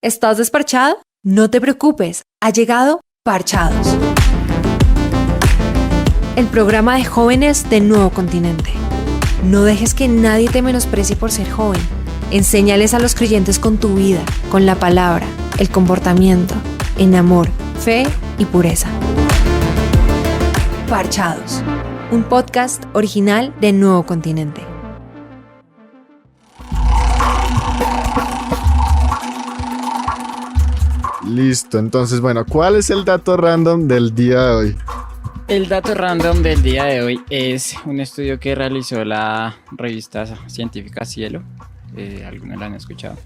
¿Estás desparchado? No te preocupes, ha llegado Parchados, el programa de jóvenes de Nuevo Continente. No dejes que nadie te menosprecie por ser joven. Enséñales a los creyentes con tu vida, con la palabra, el comportamiento, en amor, fe y pureza. Parchados, un podcast original de Nuevo Continente. Listo, entonces, bueno, ¿cuál es el dato random del día de hoy? El dato random del día de hoy es un estudio que realizó la revista científica Cielo, algunos la han escuchado,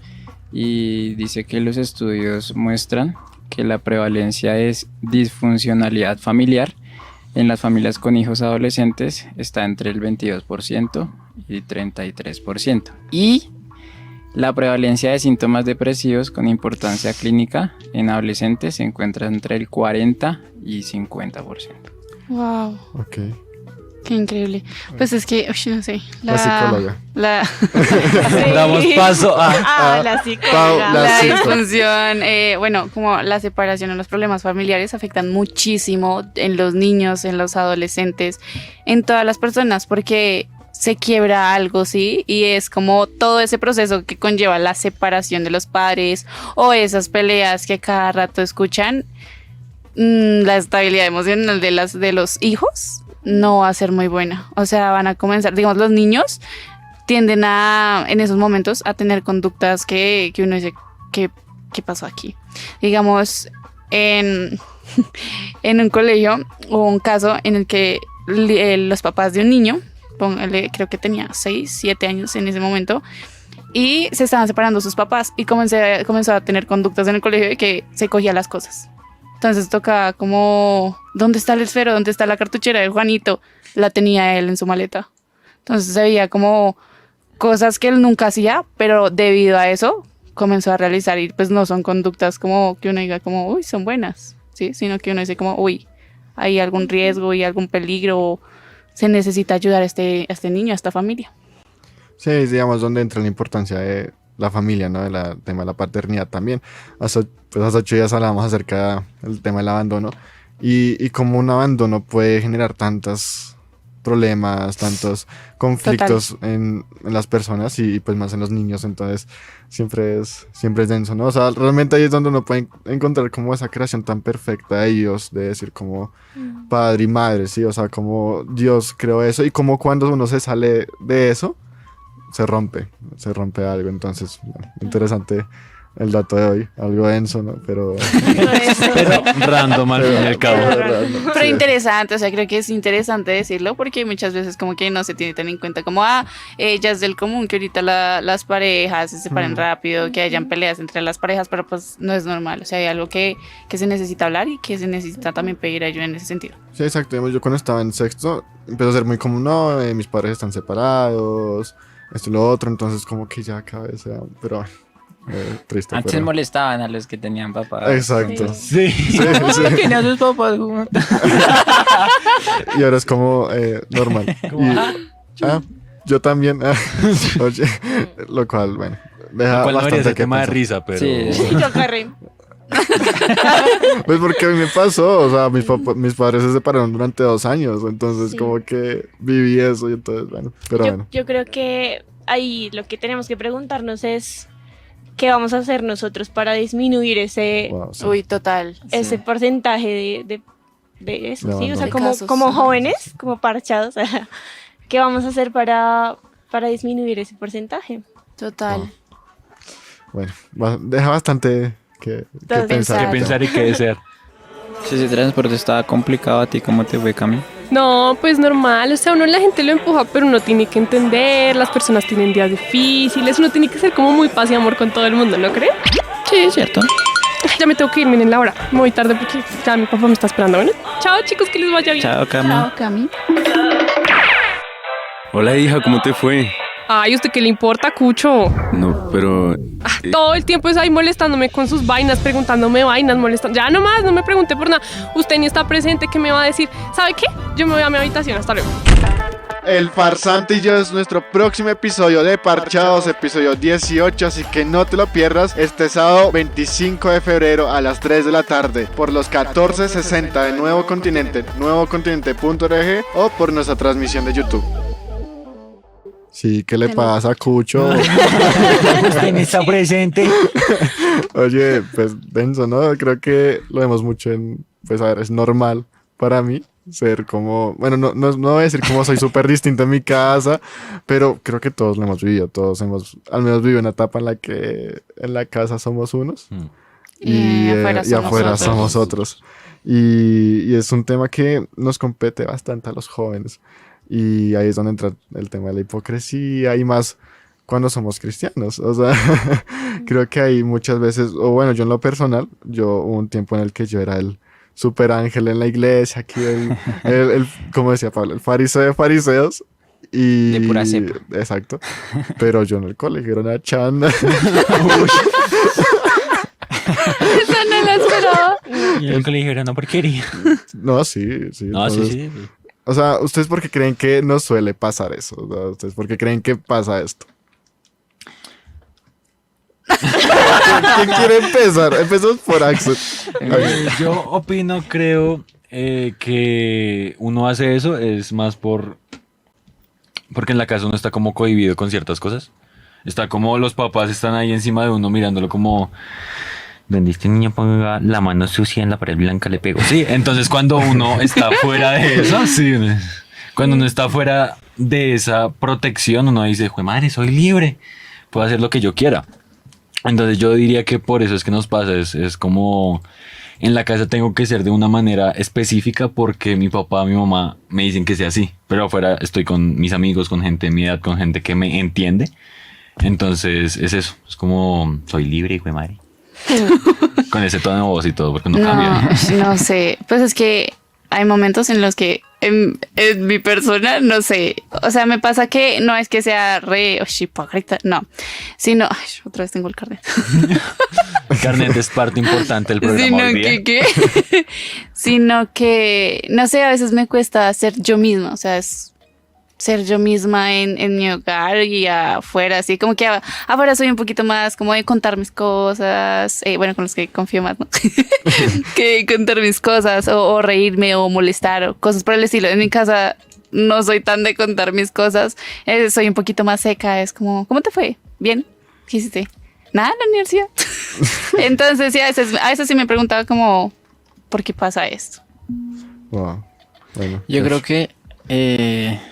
y dice que los estudios muestran que la prevalencia de disfuncionalidad familiar en las familias con hijos adolescentes está entre el 22% y 33%. Y la prevalencia de síntomas depresivos con importancia clínica en adolescentes se encuentra entre el 40 y 50%. Wow. Ok. Qué increíble. Pues es que, no sé. La psicóloga. Sí. Damos paso a... la psicóloga. La La psico. disfunción, bueno, como la separación o los problemas familiares afectan muchísimo en los niños, en los adolescentes, en todas las personas, porque se quiebra algo, ¿sí? Y es como todo ese proceso que conlleva la separación de los padres o esas peleas que cada rato escuchan. La estabilidad emocional de los hijos no va a ser muy buena. O sea, van a comenzar, digamos, los niños tienden en esos momentos a tener conductas que uno dice, ¿qué pasó aquí? Digamos, en un colegio hubo un caso en el que los papás de un niño, creo que tenía 6, 7 años en ese momento, y se estaban separando sus papás y comenzó a tener conductas en el colegio de que se cogía las cosas. Entonces tocaba como, ¿dónde está el esfero? ¿Dónde está la cartuchera de Juanito? La tenía él en su maleta. Entonces se veía como cosas que él nunca hacía, pero debido a eso comenzó a realizar, y pues no son conductas como que uno diga como, uy, son buenas, ¿sí? Sino que uno dice como, uy, hay algún riesgo y algún peligro, se necesita ayudar a este niño, a esta familia. Sí, es, digamos, donde entra la importancia de la familia, ¿no? Del tema de la paternidad también. Hace 8 días hablábamos acerca del tema del abandono y cómo un abandono puede generar tantos problemas, tantos conflictos en las personas y pues más en los niños. Entonces siempre es denso, ¿no? O sea, realmente ahí es donde uno puede encontrar como esa creación tan perfecta de Dios, de decir como padre y madre, ¿sí? O sea, como Dios creó eso y como cuando uno se sale de eso, se rompe algo. Entonces, bueno, interesante el dato de hoy, algo denso, ¿no? Pero random al fin y al cabo. Pero interesante, o sea, creo que es interesante decirlo porque muchas veces como que no se tiene tan en cuenta como, ya es del común que ahorita las parejas se separen rápido, que hayan peleas entre las parejas, pero pues no es normal, o sea, hay algo que se necesita hablar y que se necesita también pedir ayuda en ese sentido. Sí, exacto. Digamos, yo cuando estaba en sexto empezó a ser muy común, no, mis padres están separados, esto y lo otro, entonces como que ya cada vez era, pero triste. Antes pero... molestaban a los que tenían papás. Exacto. Sí. ¿Quién a sus papás? Y ahora es como normal. Yo también. Oye, lo cual, bueno, deja Lo cual no debería bastante ser que tema de pensar. risa, pero... Sí. Y yo agarré. Pues porque a mí me pasó, o sea, mis padres se separaron durante 2 años, entonces Sí. como que viví eso y entonces, bueno, pero bueno. Yo creo que ahí lo que tenemos que preguntarnos es qué vamos a hacer nosotros para disminuir ese Wow, sí. Uy, total. ese porcentaje de eso, De ¿sí? O sea, abandono. como jóvenes, como parchados, ¿qué vamos a hacer para disminuir ese porcentaje? Total. Bueno, deja bastante que pensar. ¿Qué pensar y qué desear? Si ese transporte estaba complicado, ¿a ti cómo te fue, Cami? No, pues normal, o sea, la gente lo empuja, pero uno tiene que entender, las personas tienen días difíciles, uno tiene que ser como muy paz y amor con todo el mundo, ¿no cree? Sí, es cierto. Ya me tengo que ir, miren la hora, me voy tarde porque ya mi papá me está esperando, ¿bueno? Chao chicos, que les vaya bien. Chao, Cami. Chao, Cami. Hola, hija, ¿cómo te fue? Ay, ¿usted qué le importa, Cucho? No, pero... Todo el tiempo es ahí molestándome con sus vainas, preguntándome vainas, molestando. Ya nomás, no me pregunte por nada. Usted ni está presente, ¿qué me va a decir? ¿Sabe qué? Yo me voy a mi habitación, hasta luego. El Farsante y yo es nuestro próximo episodio de Parchados, episodio 18, así que no te lo pierdas este sábado 25 de febrero a las 3 de la tarde por los 1460 de Nuevo Continente, nuevocontinente.org o por nuestra transmisión de YouTube. Sí, ¿qué le pasa, Cucho? Usted está presente. Oye, pues denso, ¿no? Creo que lo vemos mucho en, pues a ver, es normal para mí ser como, bueno, no voy a decir como soy súper distinto en mi casa, pero creo que todos lo hemos vivido, todos hemos al menos vivido una etapa en la que en la casa somos unos y afuera somos otros. Y es un tema que nos compete bastante a los jóvenes. Y ahí es donde entra el tema de la hipocresía y más cuando somos cristianos. O sea, creo que hay muchas veces, o bueno, yo en lo personal, hubo un tiempo en el que yo era el super ángel en la iglesia, aquí como decía Pablo, el fariseo de fariseos. Y, de pura cepa. Exacto. Pero yo en el colegio era una chanda. Esa no la esperaba. Y en el colegio era una porquería. No, sí. No, Entonces, sí. o sea, ¿ustedes por qué creen que nos suele pasar eso? O sea, ¿ustedes por qué creen que pasa esto? ¿Quién quiere empezar? Empezamos por Axel. Yo opino, creo que uno hace eso es más porque en la casa uno está como cohibido con ciertas cosas. Está como los papás están ahí encima de uno mirándolo como... Donde este niño ponga la mano sucia en la pared blanca le pego. Sí, entonces cuando uno está fuera de eso, sí, cuando uno está fuera de esa protección, uno dice, jue madre, soy libre, puedo hacer lo que yo quiera. Entonces yo diría que por eso es que nos pasa, es como en la casa tengo que ser de una manera específica porque mi papá, mi mamá me dicen que sea así, pero afuera estoy con mis amigos, con gente de mi edad, con gente que me entiende. Entonces es eso, es como soy libre, jue madre. Con ese tono de voz y todo, porque no cambia. No sé, pues es que hay momentos en los que en mi persona, no sé, o sea, me pasa que no es que sea hipócrita, no, sino, otra vez tengo el carnet. El carnet es parte importante del programa hoy día. Sino que, no sé, a veces me cuesta ser yo misma, o sea, es ser yo misma en mi hogar y afuera, así como que afuera soy un poquito más como de contar mis cosas, bueno, con los que confío más, ¿no? Que contar mis cosas o reírme o molestar o cosas por el estilo. En mi casa no soy tan de contar mis cosas, soy un poquito más seca, es como, ¿cómo te fue? ¿Bien? ¿Qué hiciste? Nada, en la universidad. Entonces, sí, a veces sí me preguntaba como, ¿por qué pasa esto? Wow. Bueno, Yo creo que,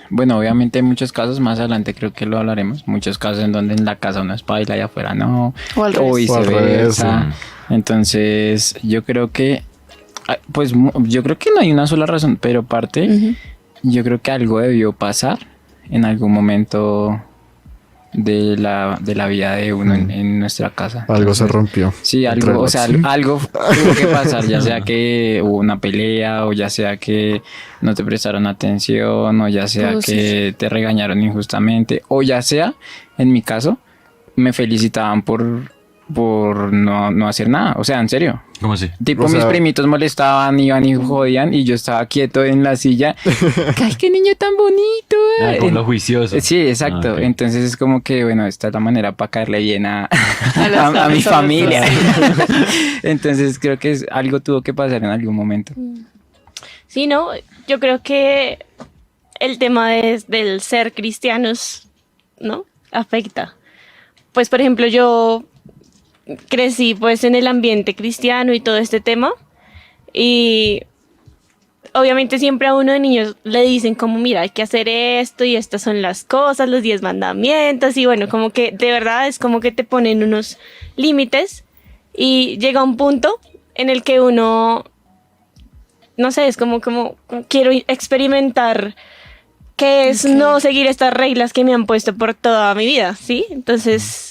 bueno, obviamente hay muchos casos, más adelante creo que lo hablaremos, muchos casos en donde en la casa uno es paila y afuera no, O al revés. viceversa. Entonces, yo creo que, pues yo creo que no hay una sola razón, pero parte, yo creo que algo debió pasar en algún momento de la vida de uno en nuestra casa. Algo se rompió. Sí, algo, o sea, algo tuvo que pasar, ya sea que hubo una pelea, o ya sea que no te prestaron atención, o ya sea que te regañaron injustamente, o ya sea, en mi caso, me felicitaban por no hacer nada. O sea, en serio. ¿Cómo así? Tipo, O sea, mis primitos molestaban, iban y jodían, y yo estaba quieto en la silla. ¡Ay, qué niño tan bonito! Por lo juicioso. Sí, exacto. Ok. Entonces es como que, bueno, esta es la manera para caerle bien a las mi familia. personas. Entonces creo que algo tuvo que pasar en algún momento. Sí, no, yo creo que el tema del ser cristianos, ¿no? Afecta. Pues, por ejemplo, yo crecí pues en el ambiente cristiano y todo este tema, y obviamente siempre a uno de niños le dicen como, mira, hay que hacer esto y estas son las cosas, los 10 mandamientos, y bueno, como que de verdad es como que te ponen unos límites y llega un punto en el que uno, no sé, es como quiero experimentar qué es no seguir estas reglas que me han puesto por toda mi vida, ¿sí? Entonces...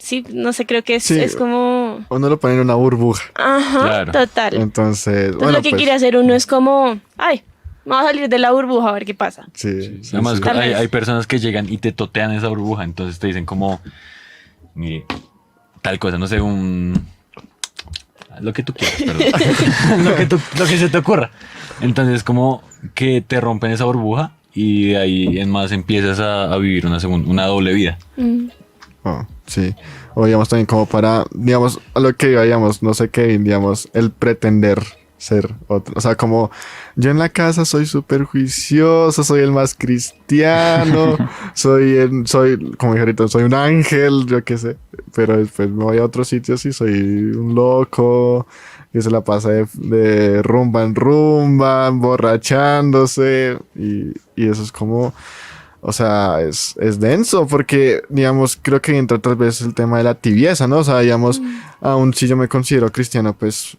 Sí, no sé, creo que es como... Uno lo pone en una burbuja. Ajá, Claro. total. Entonces, bueno, lo que pues, quiere hacer uno es como, ay, vamos a salir de la burbuja a ver qué pasa. Sí, Además, sí. hay personas que llegan y te totean esa burbuja, entonces te dicen como, mire, tal cosa, no sé, lo que tú quieras, perdón. lo que se te ocurra. Entonces, como que te rompen esa burbuja y de ahí en más empiezas a vivir una doble vida. Oh, sí. O digamos también como para, digamos, a lo que digamos, no sé qué, digamos, el pretender ser otro. O sea, como yo en la casa soy súper juicioso, soy el más cristiano, soy, como dije ahorita, soy un ángel, yo qué sé. Pero después me voy a otros sitios y soy un loco que se la pasa de rumba en rumba, emborrachándose. Y eso es como... O sea, es denso porque, digamos, creo que entra tal vez el tema de la tibieza, ¿no? O sea, digamos, aún si yo me considero cristiano, pues,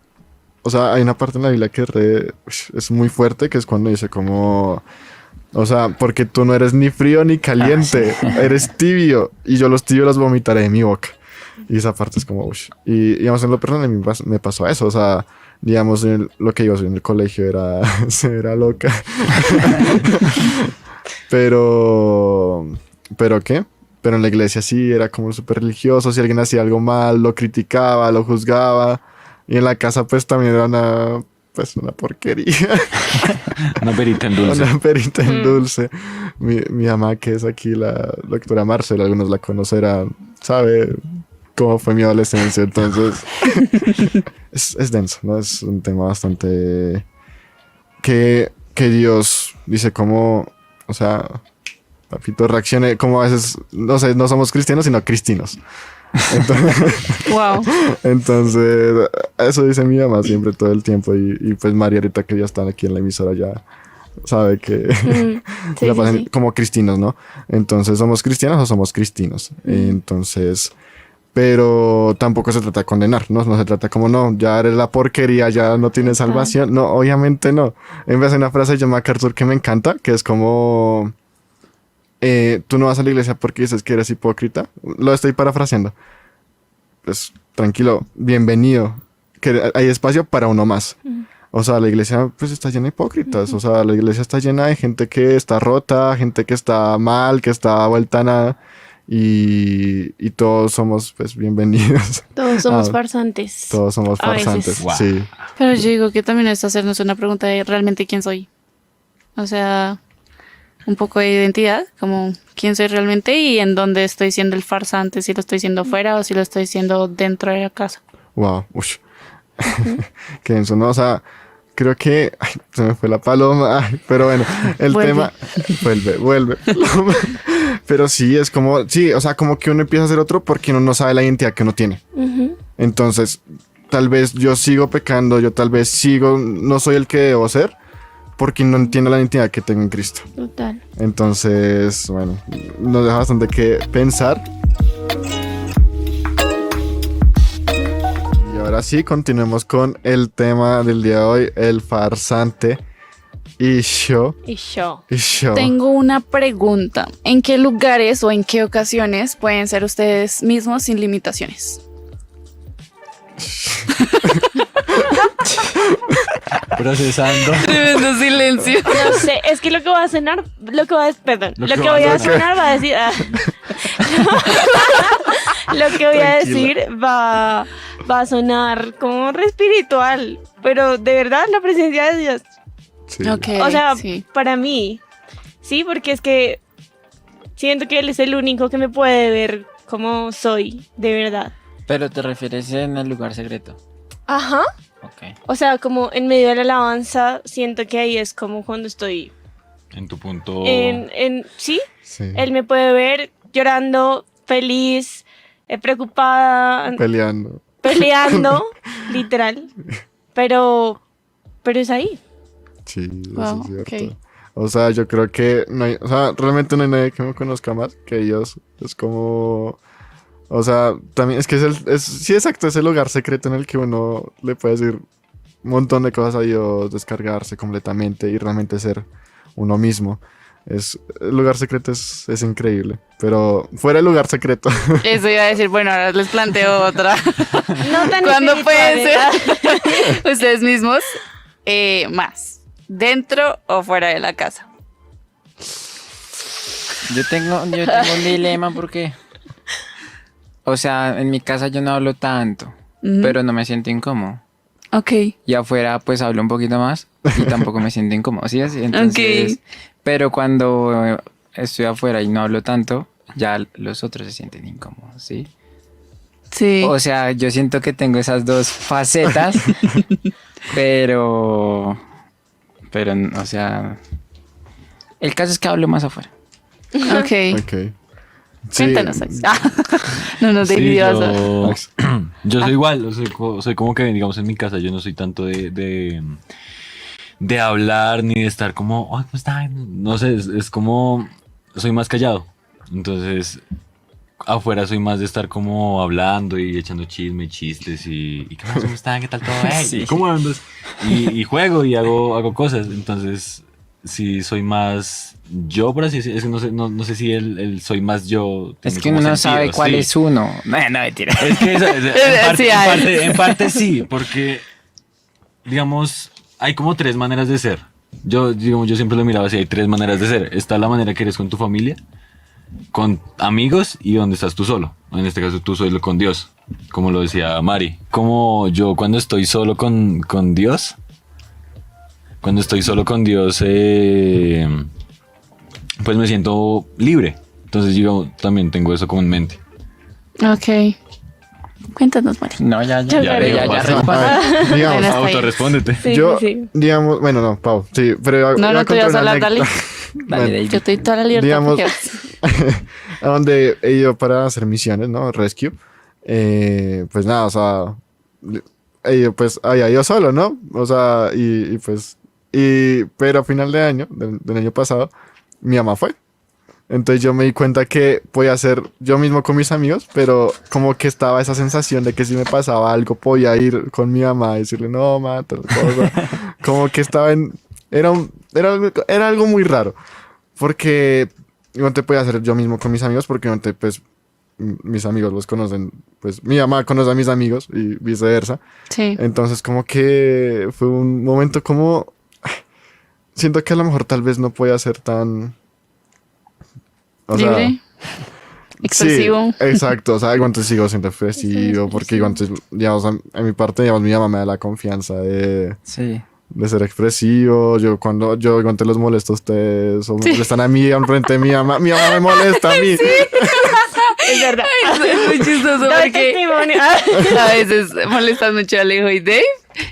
o sea, hay una parte en la Biblia que es muy fuerte, que es cuando dice como, o sea, porque tú no eres ni frío ni caliente, eres tibio, y yo los tibios los vomitaré de mi boca. Y esa parte es como, uff. Y, digamos, en lo personal a mí me pasó eso, o sea, digamos, lo que yo soy en el colegio era loca. Pero ¿qué? Pero en la iglesia sí era como súper religioso. Si alguien hacía algo mal, lo criticaba, lo juzgaba. Y en la casa pues también era una porquería. Una perita en dulce. Una perita en dulce. Mi mamá, que es aquí la doctora Marcela, algunos la conocerán, sabe cómo fue mi adolescencia. Entonces es denso, ¿no? Es un tema bastante que Dios dice como... O sea, papito, reaccione como a veces, no sé, no somos cristianos, sino cristinos. Entonces, Wow. entonces, eso dice mi mamá siempre todo el tiempo. Y pues María, ahorita que ya están aquí en la emisora, ya sabe que Sí, la pasan sí. como cristinos, ¿no? Entonces, ¿somos cristianos o somos cristinos? Entonces... Pero tampoco se trata de condenar, ¿no? No se trata como, no, ya eres la porquería, ya no tienes salvación. No, obviamente no. En vez de una frase de John MacArthur que me encanta, que es como, tú no vas a la iglesia porque dices que eres hipócrita. Lo estoy parafraseando. Pues tranquilo, bienvenido. Que hay espacio para uno más. O sea, la iglesia pues está llena de hipócritas. O sea, la iglesia está llena de gente que está rota, gente que está mal, que está vuelta a nada. Y todos somos pues bienvenidos. Todos somos farsantes. Todos somos A veces. farsantes. Wow. Sí. Pero yo digo que también es hacernos una pregunta de realmente quién soy. O sea, un poco de identidad, como quién soy realmente y en dónde estoy siendo el farsante, si lo estoy siendo afuera o si lo estoy siendo dentro de la casa. Wow. Ush. Qué denso, ¿no? O sea, creo que ay, se me fue la paloma. Ay, pero bueno, el Vuelve. tema vuelve. Paloma. Pero sí, es como, sí, o sea, como que uno empieza a ser otro porque uno no sabe la identidad que uno tiene. Entonces, tal vez yo sigo pecando, yo tal vez no soy el que debo ser porque no entiendo la identidad que tengo en Cristo. Total. Entonces, bueno, nos deja bastante que pensar. Y ahora sí, continuemos con el tema del día de hoy, el farsante. Y yo. Tengo una pregunta. ¿En qué lugares o en qué ocasiones pueden ser ustedes mismos sin limitaciones? Procesando. Tremendo silencio. No sé, es que lo que va a sonar, lo que voy a sonar va a decir, lo que voy a decir va a sonar como re espiritual, pero de verdad la presencia de Dios. Sí. Ok, O sea, sí. para mí, sí, porque es que siento que Él es el único que me puede ver como soy, de verdad. Pero te refieres en el lugar secreto. Ajá. Ok. O sea, como en medio de la alabanza, siento que ahí es como cuando estoy En tu punto. sí, Sí. Él me puede ver llorando, feliz, preocupada, Peleando. literal. Pero es ahí. Sí, eso Wow, es cierto. ok. O sea, yo creo que no hay, o sea, realmente no hay nadie que me conozca más que ellos. Es como, o sea, también es que sí, exacto, es el lugar secreto en el que uno le puede decir un montón de cosas a Dios, descargarse completamente y realmente ser uno mismo. El lugar secreto es increíble, pero fuera del lugar secreto. Eso iba a decir, bueno, ahora les planteo otra. No tan ¿Cuándo pueden espiritual, ser ustedes mismos más? ¿Dentro o fuera de la casa? Yo tengo un dilema porque, o sea, en mi casa yo no hablo tanto, pero no me siento incómodo. Ok. Y afuera pues hablo un poquito más y tampoco me siento incómodo, ¿sí? Así, entonces, Pero cuando estoy afuera y no hablo tanto, ya los otros se sienten incómodos, ¿sí? Sí. O sea, yo siento que tengo esas dos facetas, pero, o sea, el caso es que hablo más afuera. Ok. Ok. Sí, Cuéntanos, Ax. No nos Sí, dejes yo soy igual, soy como que, digamos, en mi casa yo no soy tanto de hablar ni de estar como, "Ay, ¿cómo están?". No sé, es como, soy más callado. Entonces, afuera soy más de estar como hablando y echando chisme y chistes y ¿qué más? ¿Cómo están? ¿Qué tal todo? Hey, Sí. ¿cómo andas? Y juego y hago cosas. Entonces, sí, soy más yo, por así decirlo. Es que no sé si el soy más yo. Es tiene que como uno no sentido, sabe cuál sí. es uno. No, mentira. Es que Sí, hay. en parte sí, porque, digamos, hay como tres maneras de ser. Digamos, yo siempre lo miraba así, hay tres maneras de ser. Está la manera que eres con tu familia, con amigos y donde estás tú solo. En este caso tú solo con Dios, como lo decía Mari. Como yo cuando estoy solo con Dios, pues me siento libre. Entonces yo también tengo eso como en mente. Ok. Cuéntanos, Mari. No, ya Yo creo- respondo. A ver, digamos, Bueno, está bien. Autorrespóndete. Sí, yo, sí, sí. digamos, bueno, no, Pau, sí, pero No, iba a tú ibas a contar una hablar, dale. anécdota. Dale, David. Yo estoy toda la libertad. Digamos- porque- A donde he ido para hacer misiones, ¿no? Rescue. Pues nada, o sea, he ido, pues había ido solo, ¿no? O sea, pero a final de año, del año pasado, mi mamá fue. Entonces yo me di cuenta que podía hacer yo mismo con mis amigos, pero como que estaba esa sensación de que si me pasaba algo podía ir con mi mamá y decirle, no, mamá, tal cosa. Como que estaba en... Era algo muy raro. Porque no te podía hacer yo mismo con mis amigos porque no te, pues, mis amigos los conocen. Pues mi mamá conoce a mis amigos y viceversa. Sí. Entonces como que fue un momento como... Siento que a lo mejor tal vez no podía ser tan... O sea, Libre. Expresivo. sí, exacto, o sea, igual antes sigo siendo expresivo, porque igual antes, digamos, a mi parte, digamos, mi mamá me da la confianza Sí. de ser expresivo. Cuando igual te los molesto a ustedes, o me molestan a mí, enfrente de mi mamá me molesta a mí. Es verdad. Es muy chistoso Doy porque testimonio. a veces molestan mucho a Alejo y Dave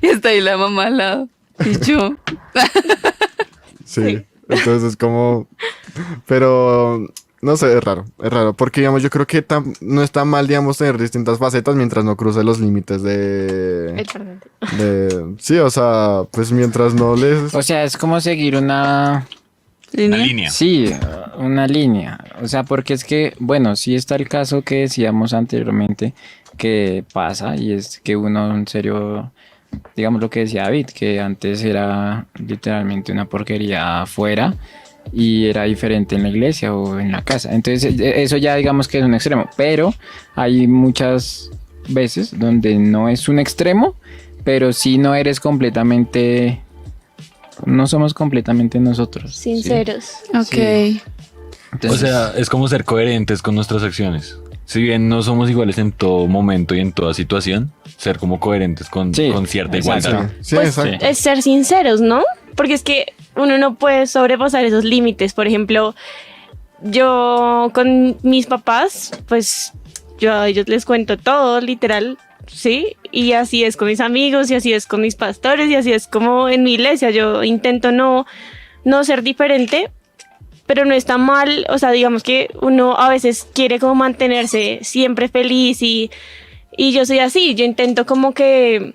y está ahí la mamá al lado. Y yo. Sí, entonces es como, pero no sé, es raro, porque digamos, yo creo que no está mal, digamos, tener distintas facetas mientras no cruce los límites sí, o sea, pues mientras no les... O sea, es como seguir una... Una línea. Sí, una línea. O sea, porque es que, bueno, sí está el caso que decíamos anteriormente que pasa y es que uno en serio, digamos lo que decía David, que antes era literalmente una porquería afuera y era diferente en la iglesia o en la casa. Entonces eso ya digamos que es un extremo, pero hay muchas veces donde no es un extremo, pero sí no eres completamente... No somos completamente nosotros. ¿sí? Sinceros. Ok. Sí. O Entonces, sea, es como ser coherentes con nuestras acciones. Si bien no somos iguales en todo momento y en toda situación, ser como coherentes con Sí, cierta exacto. igualdad. Sí, Pues exacto. es ser sinceros, ¿no? Porque es que uno no puede sobrepasar esos límites. Por ejemplo, yo con mis papás, pues yo a ellos les cuento todo, literal, ¿sí? Y así es con mis amigos, y así es con mis pastores, y así es como en mi iglesia. Yo intento no ser diferente, pero no está mal. O sea, digamos que uno a veces quiere como mantenerse siempre feliz y yo soy así. Yo intento como que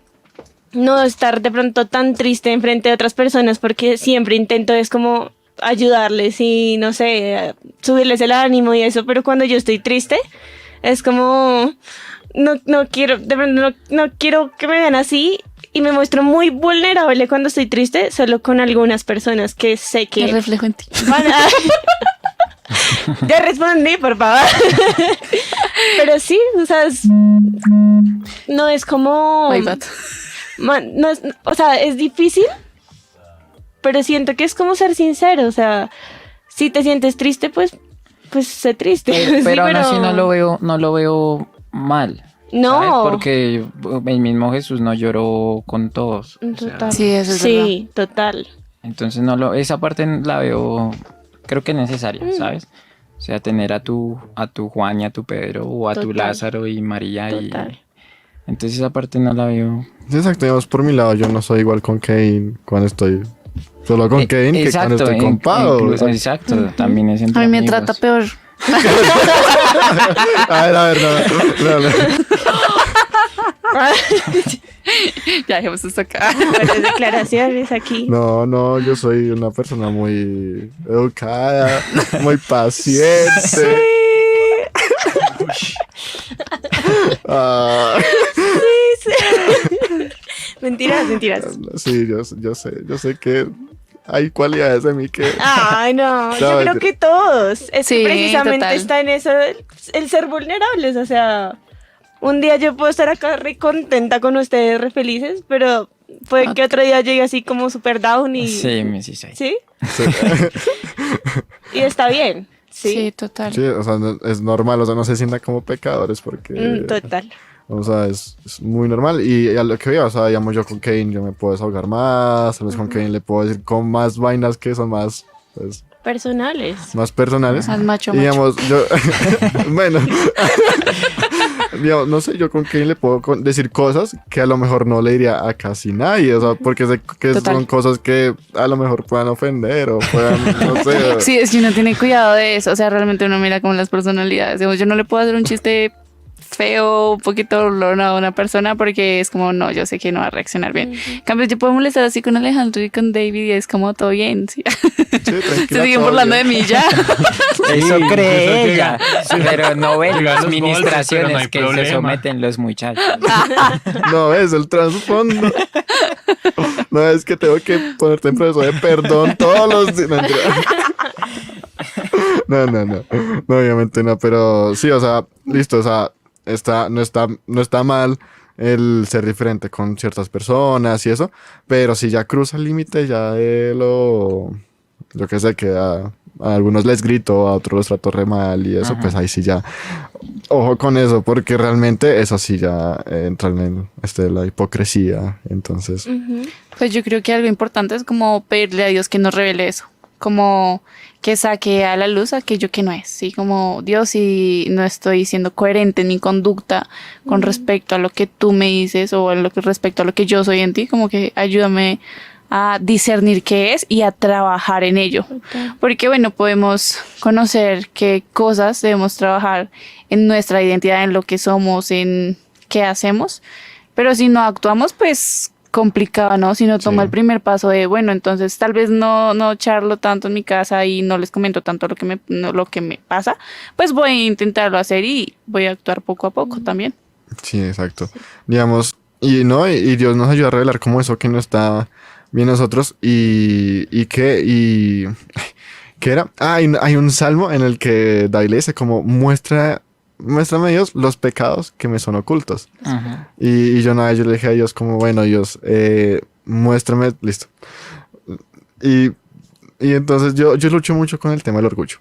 no estar de pronto tan triste enfrente de otras personas, porque siempre intento es como ayudarles y no sé, subirles el ánimo y eso, pero cuando yo estoy triste es como no quiero, de pronto no quiero que me vean así y me muestro muy vulnerable cuando estoy triste, solo con algunas personas que sé Te que reflejo en ti. van a... Ya respondí, por favor. Pero sí, o sea, no es como... My bad. No es, o sea, es difícil, pero siento que es como ser sincero. O sea, si te sientes triste, pues sé triste. pero, Sí, pero aún así no lo veo mal. No. ¿sabes? Porque el mismo Jesús no lloró con todos. o sea, Total. Sí, eso es verdad. Sí, total. Entonces esa parte la veo, creo que necesaria, ¿sabes? O sea, tener a tu Juan y a tu Pedro o a tu Total. Lázaro y María Total. entonces esa parte no la veo. Sí, exacto, digamos, por mi lado, yo no soy igual con Kane cuando estoy solo con Kane que cuando estoy con Pau. Incluso, exacto, también es entre A mí me amigos. trata peor. A ver, no. Ya dejemos esto acá. Buenas declaraciones aquí. No, yo soy una persona muy educada, muy paciente. Ah, Mentiras. sí, yo sé que hay cualidades de mí que... Ay, no, yo No, creo mentira. que todos. Es Sí, que precisamente total. está en eso el ser vulnerables. O sea, un día yo puedo estar acá re contenta con ustedes, re felices, pero puede que otro día llegue así como super down y. Sí, sí soy. ¿Sí? Sí, Y está bien. Sí, Sí. total. sí, o sea, es normal, o sea, no se sientan como pecadores porque... Total. O sea, es muy normal. Y a lo que veo, o sea, digamos, yo con Kane yo me puedo desahogar más. Tal vez con Kane le puedo decir con más vainas que son más, pues, Personales. más personales. Más macho, Y macho. digamos, yo. Bueno. Digamos, no sé, yo con Kane le puedo decir cosas que a lo mejor no le diría a casi nadie. O sea, porque sé que Total. son cosas que a lo mejor puedan ofender o puedan, no sé. Sí, es que uno tiene cuidado de eso. O sea, realmente uno mira como las personalidades. Digamos, yo no le puedo hacer un chiste feo, un poquito burlón a una persona porque es como, no, yo sé que no va a reaccionar bien. En cambio, yo puedo molestar así con Alejandro y con David y es como todo bien. ¿sí? Sí, Se tranquila, siguen todo burlando bien. de mí ya. Eso Sí, cree eso ella, pero no ven Llega a las los golpes, pero administraciones no hay que se problema. someten los muchachos. No es el trasfondo. No es que tengo que ponerte en proceso de perdón todos los días. No, no, obviamente no, pero sí, o sea, listo, o sea, no está mal el ser diferente con ciertas personas y eso, pero si ya cruza el límite ya de yo qué sé, que a algunos les grito, a otros los trato re mal y eso, Ajá. pues ahí sí ya, ojo con eso, porque realmente eso sí ya entra en la hipocresía, entonces... Pues yo creo que algo importante es como pedirle a Dios que nos revele eso, como que saque a la luz aquello que no es, ¿sí? Como Dios, si no estoy siendo coherente en mi conducta con respecto a lo que tú me dices o respecto a lo que yo soy en ti, como que ayúdame a discernir qué es y a trabajar en ello. Porque bueno, podemos conocer qué cosas debemos trabajar en nuestra identidad, en lo que somos, en qué hacemos, pero si no actuamos, pues complicado, ¿no? Si no tomo Sí. el primer paso de, bueno, entonces tal vez no charlo tanto en mi casa y no les comento tanto lo que me pasa, pues voy a intentarlo hacer y voy a actuar poco a poco también. Sí, exacto. Digamos, y Dios nos ayuda a revelar como eso que no está bien nosotros ¿qué era? Hay un salmo en el que David le dice como muéstrame Dios los pecados que me son ocultos. Ajá. Y yo nada, yo le dije a Dios como, bueno, Dios, muéstrame, listo. Y entonces yo lucho mucho con el tema del orgullo.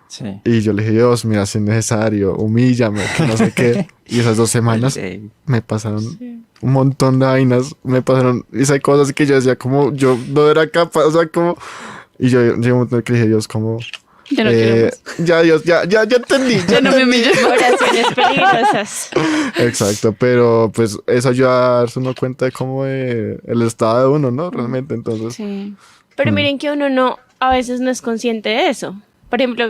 Sí. Y yo le dije, Dios, mira, si es necesario, humíllame, que no sé qué. Y esas 2 semanas Sí. me pasaron un montón de vainas, hice cosas que yo decía como, yo no era capaz, o sea, como... Y yo llegué a un momento en el que le dije, Dios, como... Yo no quiero más. ya, Dios, ya entendí. Ya no me humilles. Oraciones peligrosas. Exacto, pero pues eso ayuda a darse uno cuenta de cómo el estado de uno, ¿no? Realmente, entonces... Sí. Pero miren que uno a veces no es consciente de eso. Por ejemplo,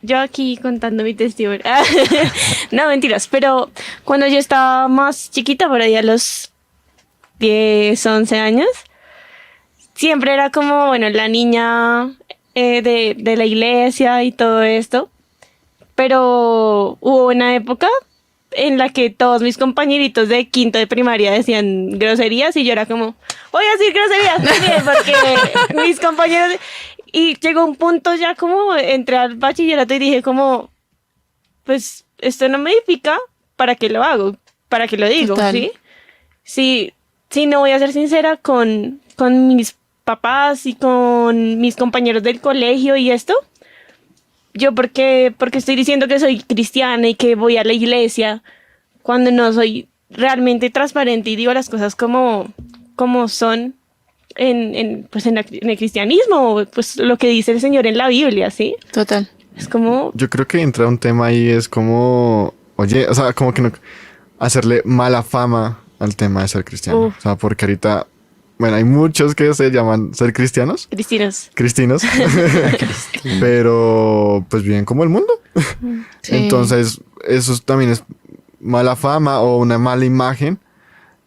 yo aquí contando mi testimonio. No, mentiras. Pero cuando yo estaba más chiquita, por ahí a los 10, 11 años, siempre era como, bueno, la niña de la iglesia y todo esto. Pero hubo una época en la que todos mis compañeritos de quinto de primaria decían groserías y yo era como, voy a decir groserías también porque mis compañeros... Y llegó un punto ya como entré al bachillerato y dije como, pues esto no me edifica, ¿para qué lo hago? ¿Para qué lo digo? Total. ¿Sí? Sí, no voy a ser sincera con mis papás y con mis compañeros del colegio y esto. Yo porque estoy diciendo que soy cristiana y que voy a la iglesia cuando no soy realmente transparente y digo las cosas como son. en el cristianismo, pues lo que dice el Señor en la Biblia, ¿sí? Total. Es como, Yo creo que entra un tema ahí, es como, oye, o sea, como que no, hacerle mala fama al tema de ser cristiano. Uf. O sea, porque ahorita, bueno, hay muchos que se llaman ser cristianos, cristinos, pero pues viven como el mundo. Sí. Entonces, eso también es mala fama o una mala imagen.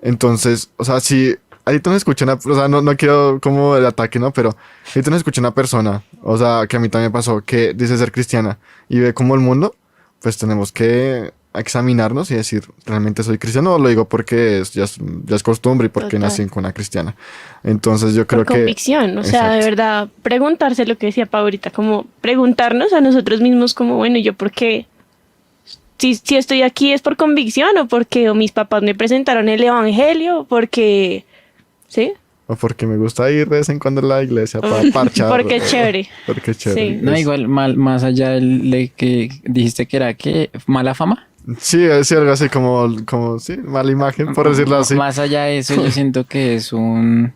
Entonces, o sea, si ahorita nos escucha una, o sea, no quiero como el ataque, ¿no? Pero ahorita nos escucha una persona, o sea, que a mí también pasó, que dice ser cristiana y ve como el mundo, pues tenemos que examinarnos y decir, ¿realmente soy cristiano o lo digo porque ya es costumbre y porque Total. nací con una cristiana? Entonces yo creo por que... convicción, o sea, de Exacto. verdad, preguntarse lo que decía Pau ahorita, como preguntarnos a nosotros mismos como, bueno, ¿yo por qué? Si estoy aquí es por convicción o porque mis papás me presentaron el evangelio, porque, ¿sí? O porque me gusta ir de vez en cuando a la iglesia para parchar. Porque es chévere. Porque es chévere. Sí. No, igual, más allá de que dijiste que era que mala fama. Sí, es algo así como sí, mala imagen, por decirlo así. Más allá de eso, yo siento que es un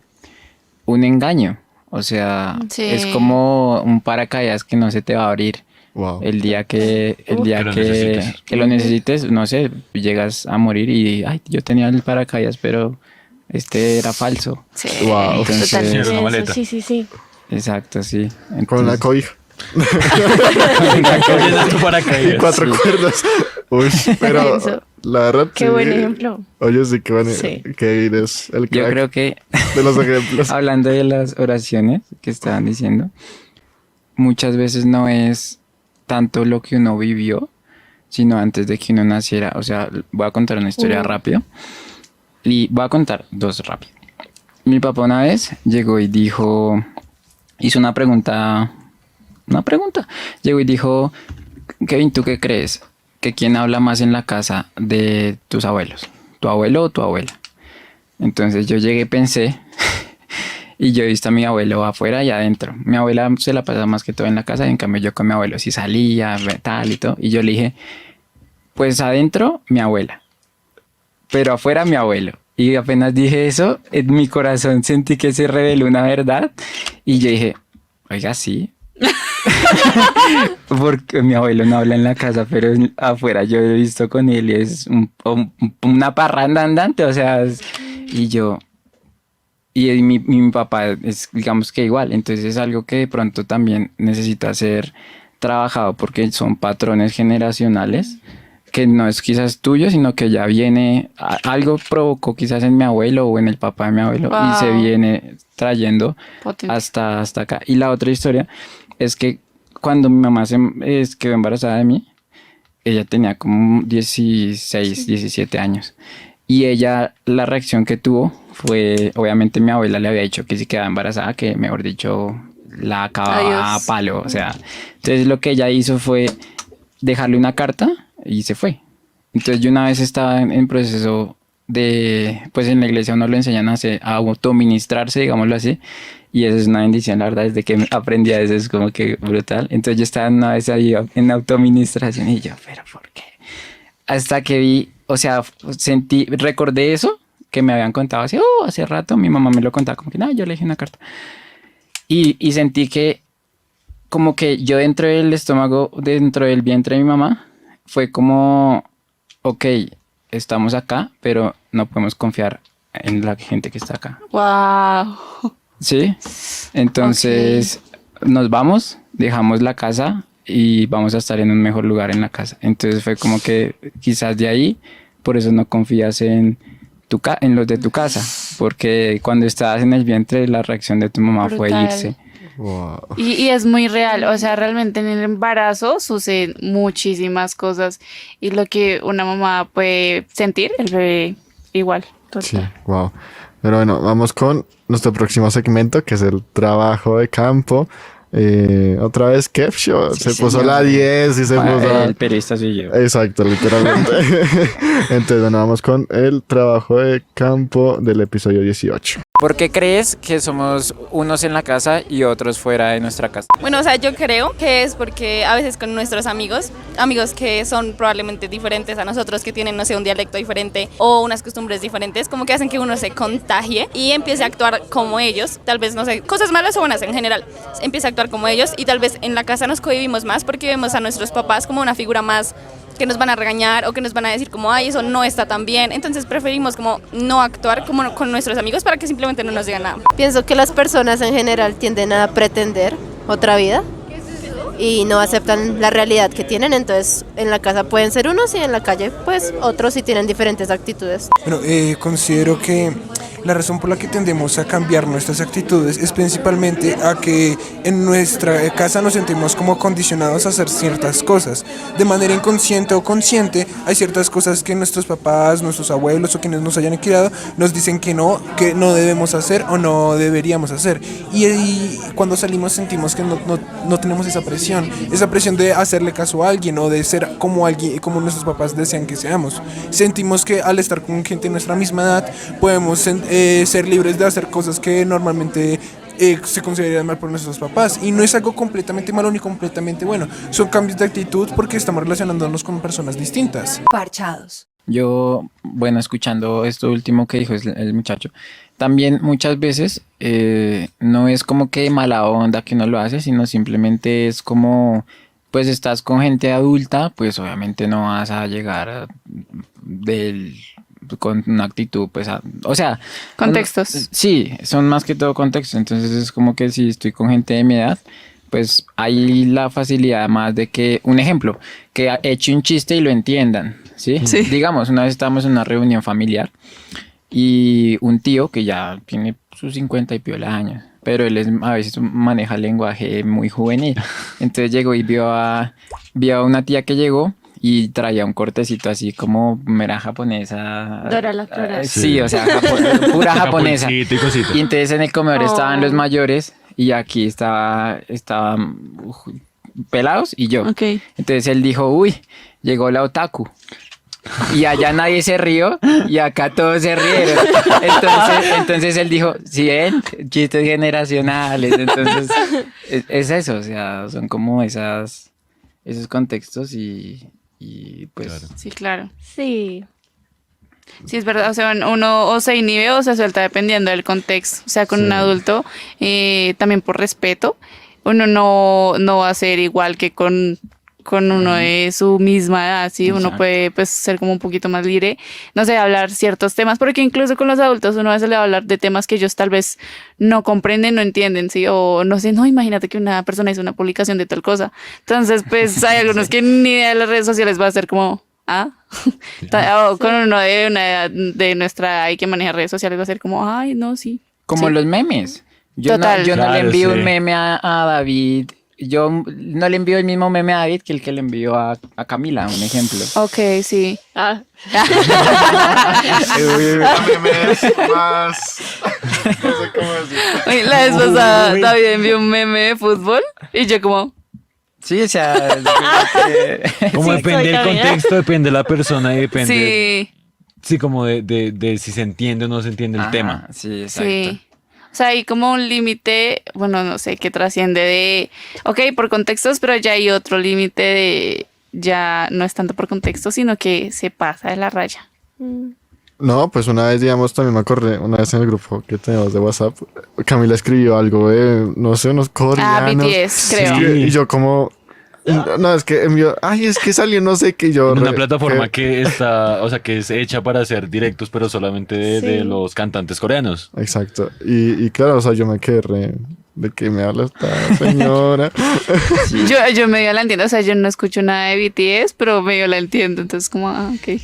engaño. O sea, Sí. es como un paracaídas que no se te va a abrir. Wow. El día que Que lo necesites, no sé, llegas a morir y, ay, yo tenía el paracaídas, pero este era falso. Sí. Wow. Entonces, Sí, era una Eso, maleta. sí. exacto, sí. Con la Entonces, cobija. Cogiendo tu paracaídas. 4 cuerdas. Uy, pero Eso. la verdad Qué sí. buen ejemplo. Oye, sí, qué bueno. Sí. Que eres el yo crack creo que de los ejemplos. hablando de las oraciones que estaban diciendo, muchas veces no es tanto lo que uno vivió, sino antes de que uno naciera. O sea, voy a contar una historia rápido. Y voy a contar dos rápido. Mi papá una vez llegó y dijo, hizo una pregunta. Llegó y dijo, Kevin, ¿tú qué crees? ¿Que quién habla más en la casa de tus abuelos? ¿Tu abuelo o tu abuela? Entonces yo llegué y pensé, y yo he visto a mi abuelo afuera y adentro. Mi abuela se la pasa más que todo en la casa, y en cambio yo con mi abuelo sí salía, tal y todo. Y yo le dije, pues adentro mi abuela, pero afuera mi abuelo. Y apenas dije eso, en mi corazón sentí que se reveló una verdad. Y yo dije, oiga, sí. Porque mi abuelo no habla en la casa, pero afuera yo he visto con él y es una parranda andante, o sea, y yo... Y mi papá es, digamos que igual, entonces es algo que de pronto también necesita ser trabajado porque son patrones generacionales que no es quizás tuyo, sino que ya viene, algo provocó quizás en mi abuelo o en el papá de mi abuelo y se Wow. viene trayendo Potente. hasta acá. Y la otra historia es que cuando mi mamá quedó embarazada de mí, ella tenía como 16, 17 años. Y ella, la reacción que tuvo fue, obviamente mi abuela le había dicho que si quedaba embarazada, que mejor dicho, la acababa Adiós. a palo. O sea, entonces lo que ella hizo fue dejarle una carta y se fue. Entonces yo una vez estaba en proceso de, pues en la iglesia uno lo enseñan a autoministrarse, digámoslo así. Y eso es una bendición, la verdad, desde que aprendí a eso es como que brutal. Entonces yo estaba una vez ahí en autoministración y yo, ¿pero por qué? Hasta que vi, o sea, recordé eso que me habían contado hace rato, mi mamá me lo contaba como que, no, yo le dije una carta. Y sentí que como que yo dentro del estómago, dentro del vientre de mi mamá, fue como, ok, estamos acá, pero no podemos confiar en la gente que está acá. Wow. Sí, entonces nos vamos, dejamos la casa y vamos a estar en un mejor lugar en la casa. Entonces fue como que quizás de ahí, por eso no confías en los de tu casa, porque cuando estabas en el vientre la reacción de tu mamá fue Brutal. irse. Wow. Y es muy real, o sea, realmente en el embarazo suceden muchísimas cosas y lo que una mamá puede sentir, el bebé igual. Sí, wow. Pero bueno, vamos con nuestro próximo segmento, que es el trabajo de campo. Otra vez Kevsho Sí, se puso señor. la 10 y se puso... El periodista soy yo. Exacto, literalmente. Entonces, bueno, vamos con el trabajo de campo del episodio 18. ¿Por qué crees que somos unos en la casa y otros fuera de nuestra casa? Bueno, o sea, yo creo que es porque a veces con nuestros amigos que son probablemente diferentes a nosotros, que tienen, no sé, un dialecto diferente o unas costumbres diferentes, como que hacen que uno se contagie y empiece a actuar como ellos, tal vez, no sé, cosas malas o buenas en general, empiece a actuar como ellos y tal vez en la casa nos cohibimos más porque vemos a nuestros papás como una figura más que nos van a regañar o que nos van a decir como, ay, eso no está tan bien. Entonces preferimos como no actuar como con nuestros amigos para que simplemente no nos digan nada. Pienso que las personas en general tienden a pretender otra vida y no aceptan la realidad que tienen, entonces en la casa pueden ser unos y en la calle pues otros y tienen diferentes actitudes. Bueno, considero que la razón por la que tendemos a cambiar nuestras actitudes es principalmente a que en nuestra casa nos sentimos como condicionados a hacer ciertas cosas. De manera inconsciente o consciente, hay ciertas cosas que nuestros papás, nuestros abuelos o quienes nos hayan criado nos dicen que no debemos hacer o no deberíamos hacer. Y cuando salimos sentimos que no tenemos esa presión de hacerle caso a alguien o de ser como alguien, como nuestros papás desean que seamos. Sentimos que al estar con gente de nuestra misma edad podemos ser libres de hacer cosas que normalmente se considerarían mal por nuestros papás, y no es algo completamente malo ni completamente bueno, son cambios de actitud porque estamos relacionándonos con personas distintas. Parchados. Yo, bueno, escuchando esto último que dijo el muchacho, también muchas veces no es como que mala onda que no lo hace, sino simplemente es como, pues estás con gente adulta, pues obviamente no vas a llegar con una actitud, pues, o sea... Contextos. Sí, son más que todo contextos, entonces es como que si estoy con gente de mi edad, pues hay la facilidad más de que, un ejemplo, que eche un chiste y lo entiendan, ¿sí? Sí. Digamos, una vez estábamos en una reunión familiar y un tío que ya tiene sus 50 y piola años, pero él a veces maneja lenguaje muy juvenil, entonces llegó y vio a una tía que llegó y traía un cortecito así como mera japonesa. Dora la Exploradora. Sí, o sea, pura japonesa. Y entonces en el comedor estaban los mayores y aquí estaban pelados y yo. Ok. Entonces él dijo, uy, llegó la otaku. Y allá nadie se rió y acá todos se rieron. Entonces él dijo, sí, chistes generacionales. Entonces es eso, o sea, son como esos contextos y pues... Claro. Sí, claro. Sí. Sí, es verdad, o sea, uno o se inhibe o se suelta dependiendo del contexto. O sea, con un adulto, también por respeto, uno no va a ser igual que con uno de su misma edad, ¿sí? Exacto. Uno puede, pues, ser como un poquito más libre, no sé, hablar ciertos temas, porque incluso con los adultos uno a veces le va a hablar de temas que ellos tal vez no comprenden, no entienden, ¿sí? O no sé, no, imagínate que una persona hizo una publicación de tal cosa. Entonces, pues, hay algunos que ni idea de las redes sociales va a ser como... o con uno de una edad de nuestra edad que maneja redes sociales va a ser como, ay, no, sí. Como sí. los memes. Yo no Claro, le envío sí. un meme a David. Yo no le envío el mismo meme a David que el que le envío a Camila, un ejemplo. Ok, sí. Ah, Memes más. No sé cómo decir. Oye, la vez pasada David envió un meme de fútbol y yo como... Sí, o sea... Como Sí, depende soy del Camila. contexto, depende de la persona y depende... Sí, Sí, como de si se entiende o no se entiende el Ajá, tema. Sí, exacto. sí. O sea, hay como un límite, bueno, no sé, que trasciende de... Ok, por contextos, pero ya hay otro límite de... Ya no es tanto por contexto, sino que se pasa de la raya. No, pues una vez, digamos, también me acordé, una vez en el grupo que tenemos de WhatsApp, Camila escribió algo de, no sé, unos coreanos. BTS, creo. Sí. Y yo como... No, es que envió... Ay, es que salió no sé qué yo... En una plataforma que está, o sea, que es hecha para hacer directos, pero solamente de los cantantes coreanos. Exacto. Y claro, o sea, yo me quedé de que me habla esta señora. Yo medio la entiendo, o sea, yo no escucho nada de BTS, pero medio la entiendo, entonces como, ok.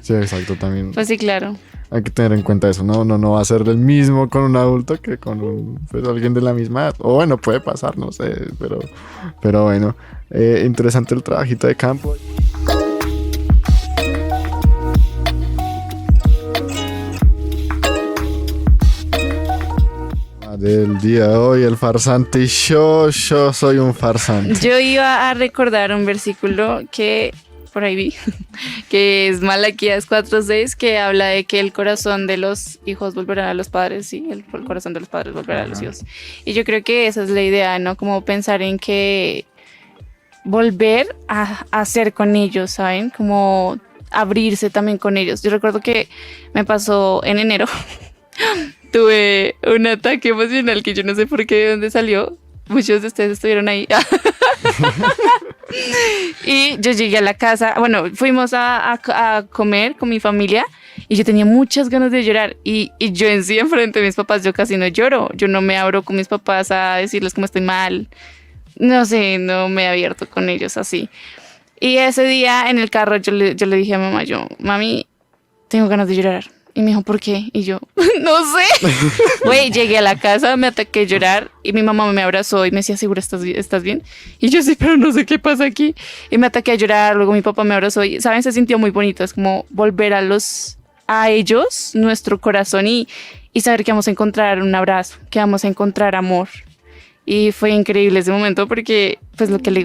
Sí, exacto, también. Pues sí, claro. Hay que tener en cuenta eso, ¿no? Uno no va a ser el mismo con un adulto que con pues, alguien de la misma edad. O bueno, puede pasar, no sé, pero bueno. Interesante el trabajito de campo. Del día de hoy, el farsante y yo soy un farsante. Yo iba a recordar un versículo que por ahí vi, que es Malaquías 4:6, que habla de que el corazón de los hijos volverá a los padres, sí, el corazón de los padres volverá a los hijos. Y yo creo que esa es la idea, ¿no? Como pensar en que volver a hacer con ellos, ¿saben? Como abrirse también con ellos. Yo recuerdo que me pasó en enero, tuve un ataque emocional que yo no sé por qué, de dónde salió. Muchos de ustedes estuvieron ahí. Y yo llegué a la casa, bueno, fuimos a comer con mi familia y yo tenía muchas ganas de llorar y yo en sí, enfrente de mis papás, yo casi no lloro. Yo no me abro con mis papás a decirles cómo estoy mal. No sé, no me he abierto con ellos así. Y ese día en el carro yo le dije a mamá, mami, tengo ganas de llorar. Y me dijo, ¿por qué? Y yo, no sé. Güey, llegué a la casa, me ataqué a llorar y mi mamá me abrazó y me decía, ¿segura estás bien? Y yo, sí, pero no sé qué pasa aquí. Y me ataqué a llorar, luego mi papá me abrazó y, ¿saben? Se sintió muy bonito. Es como volver a ellos, nuestro corazón y saber que vamos a encontrar un abrazo, que vamos a encontrar amor. Y fue increíble ese momento porque, pues lo que les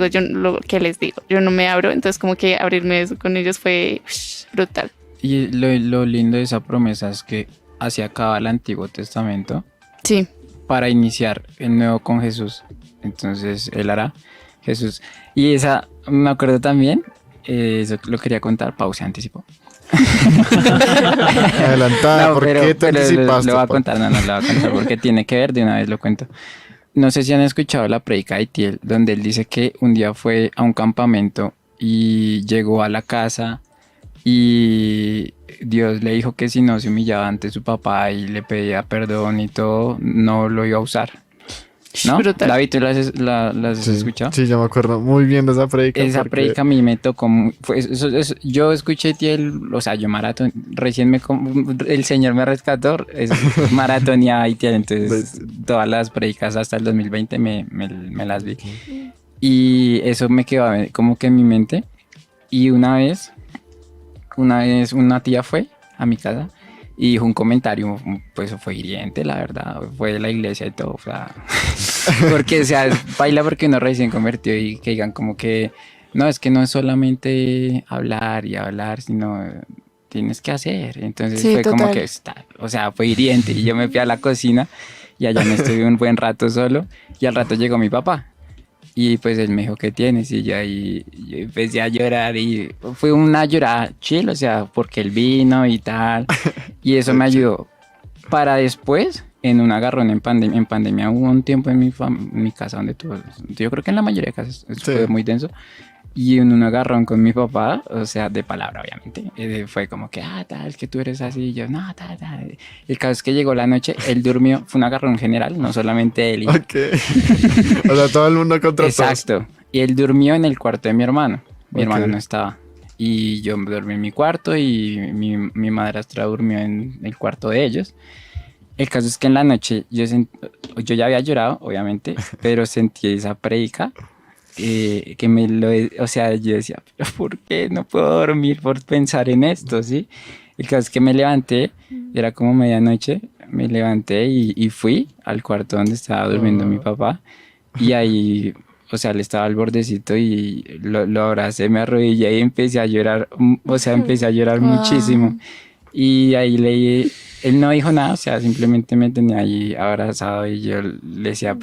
digo, yo no me abro, entonces como que abrirme eso con ellos fue brutal. Y lo lindo de esa promesa es que así acaba el Antiguo Testamento. Sí. Para iniciar el nuevo con Jesús. Entonces Él hará Jesús. Y esa, me acuerdo también, eso lo quería contar, pausa, anticipo. Adelantada, No, ¿por qué te anticipaste? Lo voy a contar, no lo voy a contar porque tiene que ver, de una vez lo cuento. No sé si han escuchado la predica de Itiel, donde él dice que un día fue a un campamento y llegó a la casa y Dios le dijo que si no se humillaba ante su papá y le pedía perdón y todo, no lo iba a usar. ¿No? Brutal. David, ¿tú las has escuchado? Sí, yo me acuerdo muy bien de esa predica. Esa predica a mí me tocó. Yo escuché Tiel, o sea, yo maratón. Recién el Señor me rescató, maratoneaba y Tiel. Entonces, todas las predicas hasta el 2020 me las vi. Y eso me quedó como que en mi mente. Y una vez una tía fue a mi casa y dijo un comentario, pues fue hiriente, la verdad, fue de la iglesia y todo, o sea, porque, o sea, baila porque uno recién convertido y que digan como que, no, es que no es solamente hablar y hablar, sino tienes que hacer, entonces sí, fue total. como que, o sea, fue hiriente y yo me fui a la cocina y allá me estuve un buen rato solo y al rato llegó mi papá. Y pues él me dijo, ¿qué tienes? Y yo empecé a llorar y fue una llorada chill, o sea, porque él vino y tal. Y eso me ayudó. Para después, en un agarrón en pandemia hubo un tiempo en mi casa donde yo creo que en la mayoría de casas fue muy denso. Y en un agarrón con mi papá, o sea, de palabra obviamente, fue como que, tal, que tú eres así, y yo, no, tal. Y el caso es que llegó la noche, él durmió, fue un agarrón general, no solamente él. Ok. O sea, todo el mundo contra todos. Exacto. Y él durmió en el cuarto de mi hermano. Mi hermano no estaba. Y yo dormí en mi cuarto y mi madrastra durmió en el cuarto de ellos. El caso es que en la noche yo ya había llorado, obviamente, pero sentí esa predica. O sea, yo decía, ¿pero por qué no puedo dormir por pensar en esto, sí? El caso es que me levanté, era como medianoche, me levanté y fui al cuarto donde estaba durmiendo mi papá y ahí, o sea, él estaba al bordecito y lo abracé, me arrodillé y empecé a llorar, o sea, empecé a llorar muchísimo y ahí él no dijo nada, o sea, simplemente me tenía ahí abrazado y yo le decía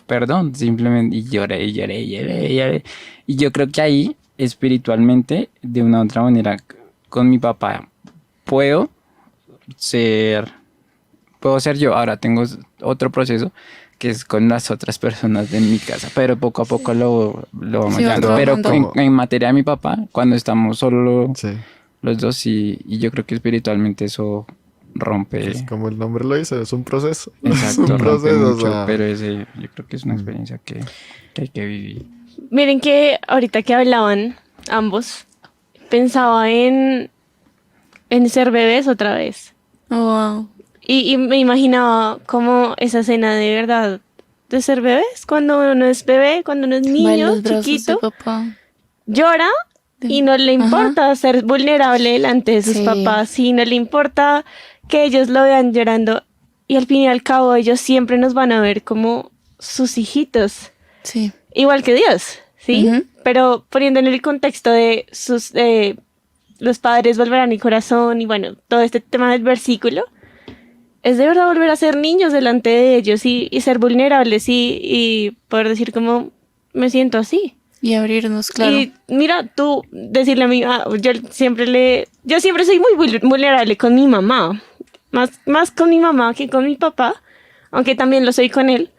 perdón, simplemente, y lloré. Y yo creo que ahí, espiritualmente, de una u otra manera, con mi papá, puedo ser yo. Ahora tengo otro proceso, que es con las otras personas de mi casa, pero poco a poco lo vamos llevando. Pero en materia de mi papá, cuando estamos solo los dos, y yo creo que espiritualmente eso rompe. Es como el nombre lo dice, es un proceso. Exacto, es un proceso, mucho, o sea. pero yo creo que es una experiencia que hay que vivir. Miren que ahorita que hablaban ambos, pensaba en ser bebés otra vez. Oh, wow. Y me imaginaba como esa escena de verdad de ser bebés, cuando uno es bebé, cuando uno es niño, chiquito, llora y no le importa ser vulnerable delante de sus papás, y no le importa que ellos lo vean llorando, y al fin y al cabo ellos siempre nos van a ver como sus hijitos. Sí. Igual que Dios, ¿sí? Ujú. Pero poniendo en el contexto de los padres volverán mi corazón y bueno, todo este tema del versículo, es de verdad volver a ser niños delante de ellos y ser vulnerables y poder decir como me siento así. Y abrirnos, claro. Y mira, tú decirle a mí, yo siempre soy muy vulnerable con mi mamá, más con mi mamá que con mi papá, aunque también lo soy con él.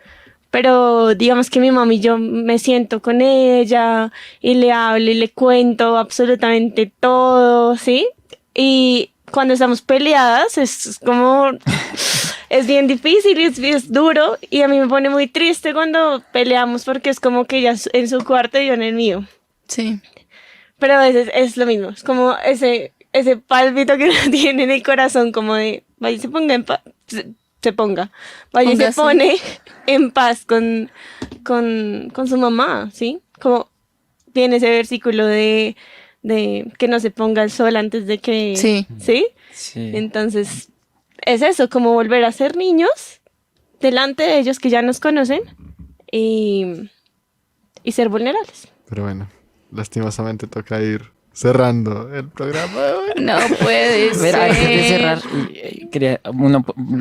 Pero digamos que mi mamá y yo me siento con ella y le hablo y le cuento absolutamente todo, ¿sí? Y cuando estamos peleadas es como, es bien difícil y es duro y a mí me pone muy triste cuando peleamos porque es como que ella en su cuarto y yo en el mío. Sí. Pero a veces es lo mismo, es como ese pálpito que uno tiene en el corazón como de, vaya, se ponga en paz. Se ponga, vaya y se Póngase. pone en paz con su mamá, ¿sí? Como viene ese versículo de que no se ponga el sol antes de que... Sí. ¿Sí? Sí. Entonces, es eso, como volver a ser niños delante de ellos que ya nos conocen y ser vulnerables. Pero bueno, lastimosamente toca ir cerrando el programa de hoy. No puede Pero antes de ser. cerrar,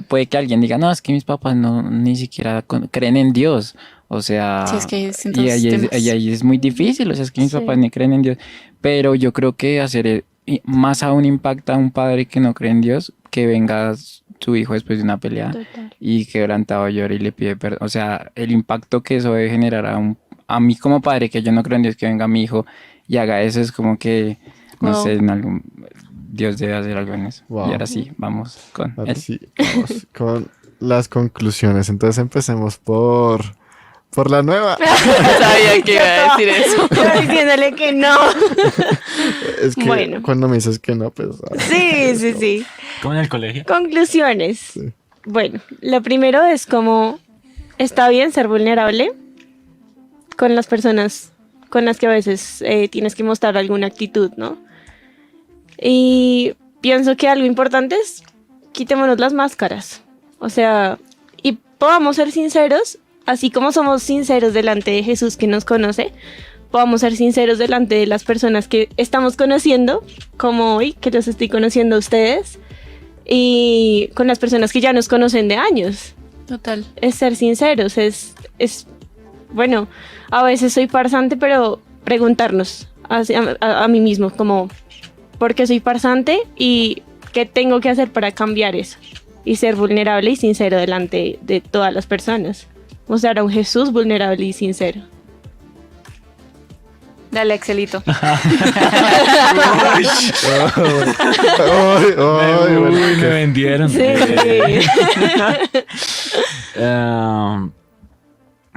puede que alguien diga, no, es que mis papás no ni siquiera creen en Dios. O sea, Sí, es que hay distintos y temas. ahí es muy difícil, o sea, es que mis Sí. papás ni creen en Dios. Pero yo creo que más aún impacta a un padre que no cree en Dios, que venga su hijo después de una pelea Total. y quebrantado llora y le pide perdón. O sea, el impacto que eso debe generar a mí como padre, que yo no creo en Dios, que venga mi hijo y haga eso, es como que, no Wow. sé, Dios debe hacer algo en eso. Wow. Y ahora sí, vamos con Ahora él. sí, vamos con las conclusiones. Entonces empecemos por la nueva. Sabía que iba a decir eso. Yo diciéndole que no. Es que Bueno. cuando me dices que no, pues... Sí. Como en el colegio. Conclusiones. Sí. Bueno, lo primero es como está bien ser vulnerable con las personas con las que a veces tienes que mostrar alguna actitud, ¿no? Y pienso que algo importante es quitémonos las máscaras. O sea, y podamos ser sinceros, así como somos sinceros delante de Jesús que nos conoce, podamos ser sinceros delante de las personas que estamos conociendo, como hoy, que los estoy conociendo a ustedes, y con las personas que ya nos conocen de años. Total. Es ser sinceros, es bueno, a veces soy farsante, pero preguntarnos a mí mismo, como, ¿por qué soy farsante? Y ¿qué tengo que hacer para cambiar eso? Y ser vulnerable y sincero delante de todas las personas. Mostrar a un Jesús vulnerable y sincero. Dale, Axelito. Ay, bueno, Uy, me vendieron. Sí.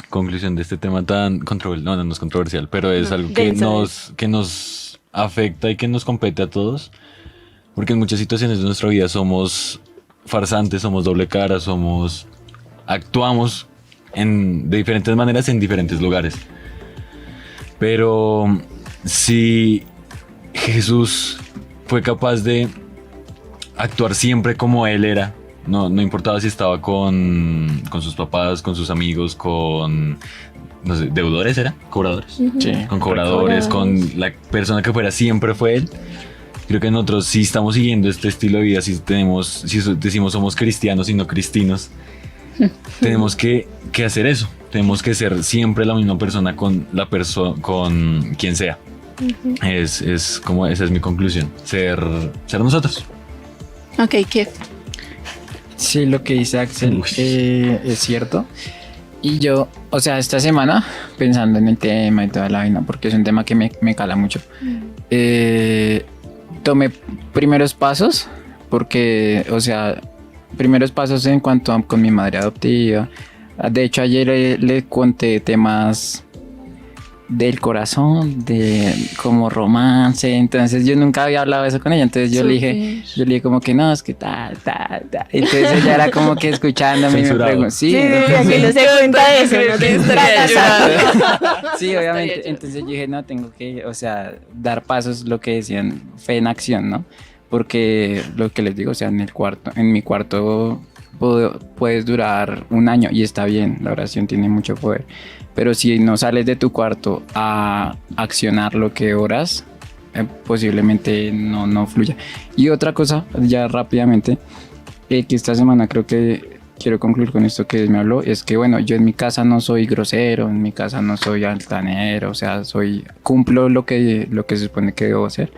Conclusión de este tema tan controversial, no es controversial, pero es algo denso. que nos afecta y que nos compete a todos, porque en muchas situaciones de nuestra vida somos farsantes, somos doble cara, actuamos de diferentes maneras en diferentes lugares. Pero si Jesús fue capaz de actuar siempre como Él era, no importaba si estaba con sus papás, con sus amigos, con, no sé, deudores, ¿era? ¿Cobradores? Sí. Con cobradores, con la persona que fuera, siempre fue Él. Creo que nosotros si estamos siguiendo este estilo de vida, si decimos somos cristianos y no cristinos, tenemos que hacer eso. Tenemos que ser siempre la misma persona con con quien sea. Es como esa es mi conclusión. Ser nosotros. Ok, ¿qué? Sí, lo que dice Axel es cierto. Y yo, o sea, esta semana, pensando en el tema y toda la vaina, porque es un tema que me cala mucho, tomé primeros pasos, porque, o sea, primeros pasos en cuanto a con mi madre adoptiva. De hecho, ayer le conté temas del corazón, de como romance, entonces yo nunca había hablado de eso con ella, entonces yo le dije como que no, es que tal, entonces ella era como que escuchándome y me preguntó, Sí, que no se cuenta de eso, no te Sí, obviamente, entonces yo dije, no, tengo que, o sea, dar pasos, lo que decían, fe en acción, ¿no? Porque lo que les digo, o sea, en mi cuarto puedes durar un año y está bien, la oración tiene mucho poder, pero si no sales de tu cuarto a accionar lo que oras, posiblemente no fluya. Y otra cosa, ya rápidamente, que esta semana creo que quiero concluir con esto que me habló, es que bueno, yo en mi casa no soy grosero, en mi casa no soy altanero, o sea, cumplo lo que se supone que debo hacer.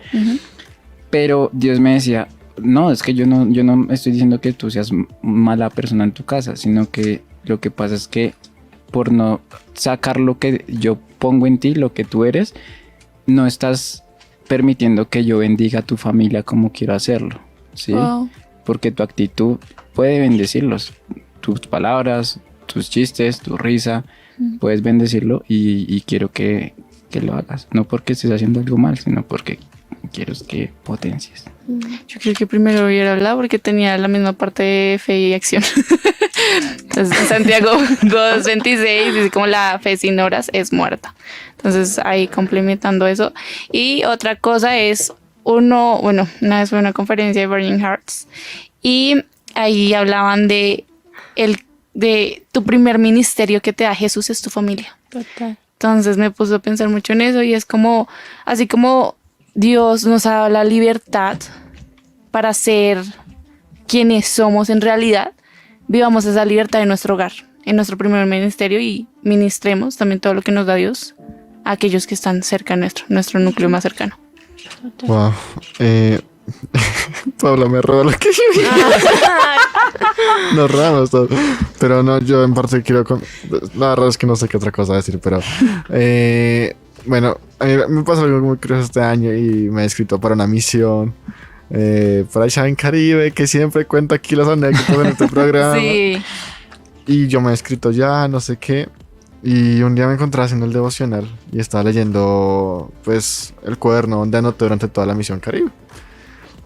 Pero Dios me decía, no, es que yo no estoy diciendo que tú seas mala persona en tu casa, sino que lo que pasa es que por no sacar lo que yo pongo en ti, lo que tú eres, no estás permitiendo que yo bendiga a tu familia como quiero hacerlo, ¿sí? Wow. Porque tu actitud puede bendecirlos, tus palabras, tus chistes, tu risa, puedes bendecirlo y quiero que lo hagas, no porque estés haciendo algo mal, sino porque quiero que potencies. Yo creo que primero hubiera hablado porque tenía la misma parte de fe y acción. Entonces, Santiago 2:26 dice como la fe sin obras es muerta. Entonces, ahí complementando eso. Y otra cosa es, una vez fue una conferencia de Burning Hearts y ahí hablaban de tu primer ministerio que te da Jesús es tu familia. Total. Entonces me puso a pensar mucho en eso y es como, así como Dios nos ha dado la libertad para ser quienes somos en realidad, vivamos esa libertad en nuestro hogar, en nuestro primer ministerio y ministremos también todo lo que nos da Dios a aquellos que están cerca nuestro núcleo más cercano. Wow. Pablo me roba lo que yo nos robamos todo. Pero no, yo en parte la verdad es que no sé qué otra cosa decir, pero bueno, a mí me pasó algo muy curioso este año y me he escrito para una misión por allá en Caribe, que siempre cuento aquí las anécdotas en este programa. Sí. Y yo me he escrito ya, no sé qué. Y un día me encontré haciendo el devocional y estaba leyendo pues el cuaderno donde anoté durante toda la misión Caribe.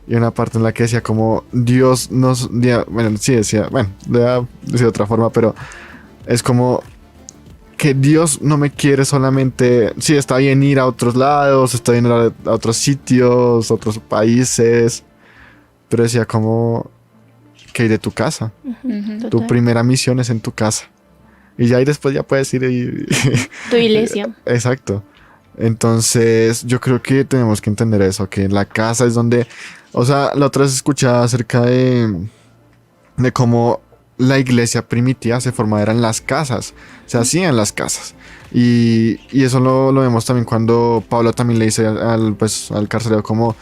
Y una parte en la que decía como Dios nos... Bueno, sí decía... Bueno, decía de otra forma, pero es como que Dios no me quiere solamente... Sí, está bien ir a otros lados, está bien ir a otros sitios, otros países, pero decía como que ir de tu casa. Tu primera misión es en tu casa. Y ya ahí después ya puedes ir y... Tu iglesia. Exacto. Entonces yo creo que tenemos que entender eso, que la casa es donde... O sea, la otra vez escuchaba acerca de cómo la iglesia primitiva se formaba en las casas, se hacía en las casas. Y eso lo vemos también cuando Pablo también le dice al carcelero como,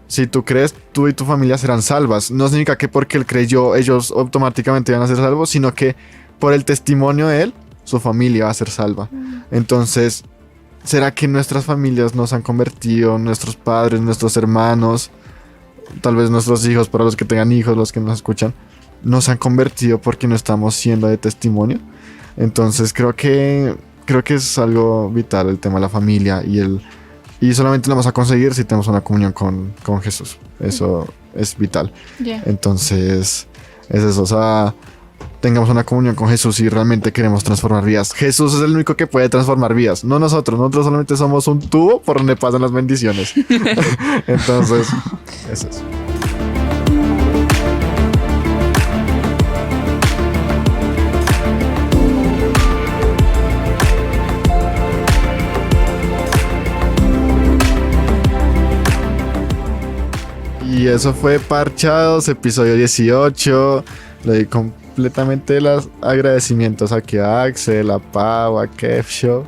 si tú crees, tú y tu familia serán salvas. No significa que porque él creyó ellos automáticamente van a ser salvos, sino que por el testimonio de él, su familia va a ser salva. Entonces, ¿será que nuestras familias nos han convertido, nuestros padres, nuestros hermanos, tal vez nuestros hijos, para los que tengan hijos, los que nos escuchan, nos han convertido porque no estamos siendo de testimonio? Entonces creo que es algo vital el tema de la familia y solamente lo vamos a conseguir si tenemos una comunión con Jesús. Eso es vital. Entonces es eso, o sea, tengamos una comunión con Jesús y realmente queremos transformar vidas. Jesús es el único que puede transformar vidas, no nosotros. Nosotros solamente somos un tubo por donde pasan las bendiciones. Entonces, eso es. Y eso fue Parchados, episodio 18. Le doy completamente los agradecimientos aquí a Axel, a Pau, a Kefsho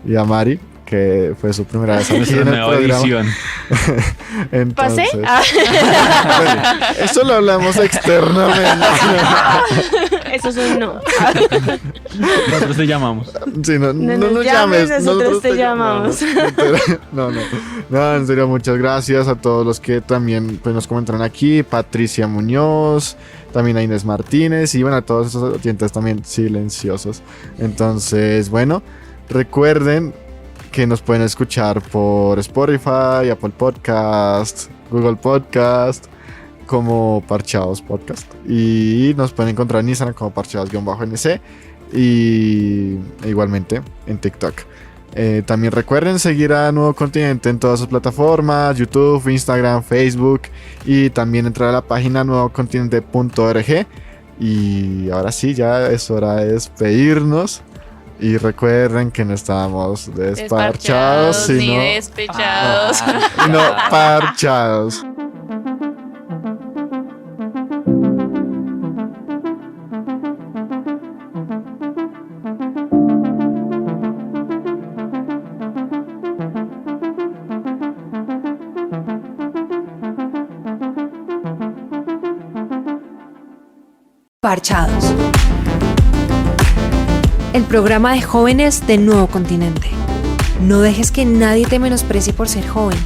y a Mari, que fue su primera vez aquí en el programa. Entonces, bueno, eso lo hablamos externamente. Eso es un no. Nosotros te llamamos. Sí, no nos llames. Nosotros te llamamos. No, en serio, muchas gracias a todos los que también pues, nos comentaron aquí. Patricia Muñoz, también a Inés Martínez y bueno, a todos esos oyentes también silenciosos. Entonces, bueno, recuerden que nos pueden escuchar por Spotify, Apple Podcast, Google Podcast, como Parchados Podcast. Y nos pueden encontrar en Instagram como Parchados-NC y igualmente en TikTok. También recuerden seguir a Nuevo Continente en todas sus plataformas, YouTube, Instagram, Facebook, y también entrar a la página nuevocontinente.org. Y ahora sí, ya es hora de despedirnos. Y recuerden que no estamos desparchados, sino ni despechados. no parchados. Parchados. El programa de jóvenes del Nuevo Continente. No dejes que nadie te menosprecie por ser joven.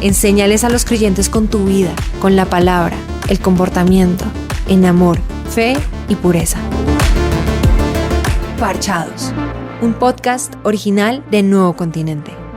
Enséñales a los creyentes con tu vida, con la palabra, el comportamiento, en amor, fe y pureza. Parchados. Un podcast original de Nuevo Continente.